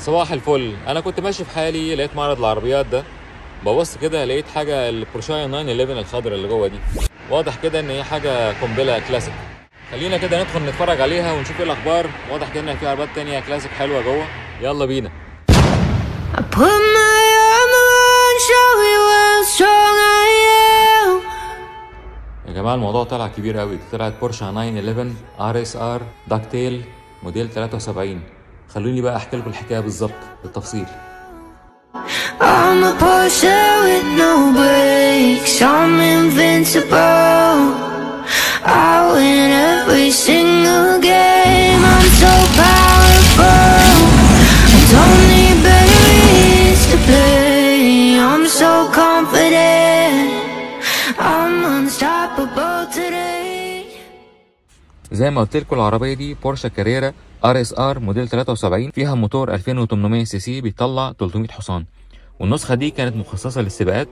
صباح الفل. انا كنت ماشي في حالي لقيت معرض العربيات ده، ببص كده لقيت حاجه البورشايه 911 الخضراء اللي جوه دي. واضح كده ان هي حاجه قنبله كلاسيك. خلينا كده ندخل نتفرج عليها ونشوف ايه الاخبار. واضح كده ان في عربيات تانية كلاسيك حلوه جوه. يلا بينا. يا جماعه الموضوع طلع كبير قوي. طلعت بورشه 911 ار اس ار داكتيل موديل 73. خلوني بقى احكي لكم الحكايه بالظبط بالتفصيل. I'm a Porsche with no brakes, I'm invincible. I win every single game, I'm so powerful. I don't need batteries to play, I'm so confident. I'm unstoppable today. زي ما قلت لكم العربيه دي بورشه كاريرا ار اس ار موديل 73، فيها موتور 2800 سي سي بيطلع 300 حصان، والنسخه دي كانت مخصصه للسباقات.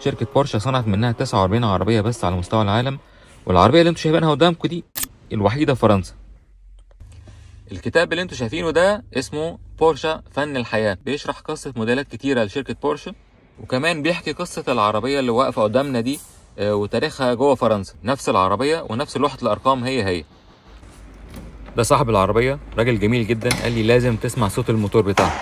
شركه بورشه صنعت منها 49 عربيه بس على مستوى العالم، والعربيه اللي انتم شايفينها قدامكم دي الوحيده في فرنسا. الكتاب اللي انتم شايفينه ده اسمه بورشه فن الحياه، بيشرح قصه موديلات كتيره لشركه بورشه، وكمان بيحكي قصه العربيه اللي واقفه قدامنا دي وتاريخها جوه فرنسا. نفس العربيه ونفس لوحه الارقام هي. ده صاحب العربيه، راجل جميل جدا، قال لي لازم تسمع صوت الموتور بتاعه.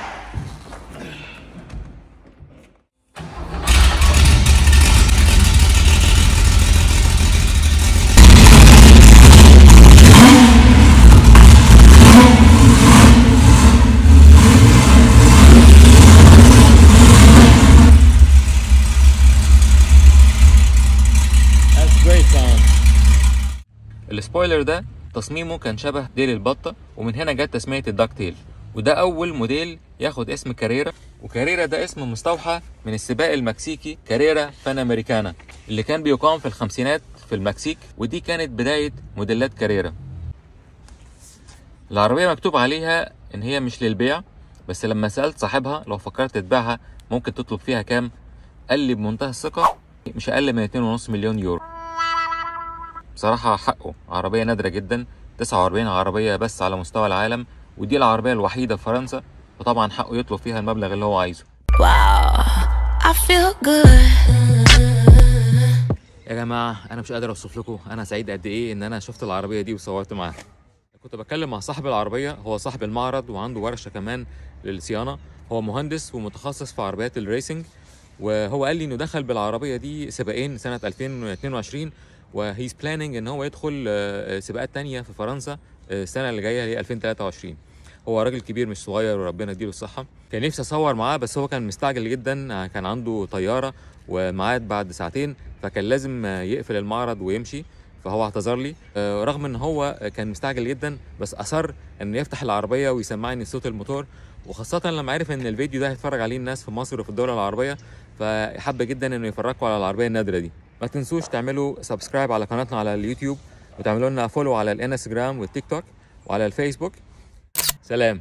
السبويلر ده تصميمه كان شبه ديل البطة، ومن هنا جت تسمية الداكتيل. وده أول موديل ياخد اسم كاريرا، وكاريرا ده اسم مستوحى من السباق المكسيكي كاريرا بان أمريكانا اللي كان بيقام في الخمسينات في المكسيك، ودي كانت بداية موديلات كاريرا. العربية مكتوب عليها إن هي مش للبيع، بس لما سألت صاحبها لو فكرت تبيعها ممكن تطلب فيها كام، قال لي بمنتهى الثقة مش أقل من 2.5 مليون يورو. بصراحة حقه، عربية نادرة جدا، 49 عربية بس على مستوى العالم، ودي العربية الوحيدة في فرنسا، وطبعا حقه يطلب فيها المبلغ اللي هو عايزه. يا جماعة أنا مش قادر أوصف لكم أنا سعيد قد إيه إن أنا شفت العربية دي وصورت معاها. كنت بتكلم مع صاحب العربية، هو صاحب المعرض وعنده ورشة كمان للصيانة، هو مهندس ومتخصص في عربيات الريسنج، وهو قال لي إنه دخل بالعربية دي سباقين سنة 2022، وهيز بلاننج ان هو يدخل سباقات تانية في فرنسا السنه اللي جايه هي 2023. هو راجل كبير مش صغير وربنا يديله الصحه. كان نفسي اصور معاه بس هو كان مستعجل جدا، كان عنده طياره وميعاد بعد ساعتين، فكان لازم يقفل المعرض ويمشي، فهو اعتذر لي. رغم ان هو كان مستعجل جدا بس اصر انه يفتح العربيه ويسمعني صوت الموتور، وخاصه لما عرف ان الفيديو ده هيتفرج عليه الناس في مصر وفي الدول العربيه، فحب جدا انه يفرجوا على العربيه النادره دي. ما تنسوش تعملوا سبسكرايب على قناتنا على اليوتيوب، وتعملوا لنا فولو على الانستجرام والتيك توك وعلى الفيسبوك. سلام.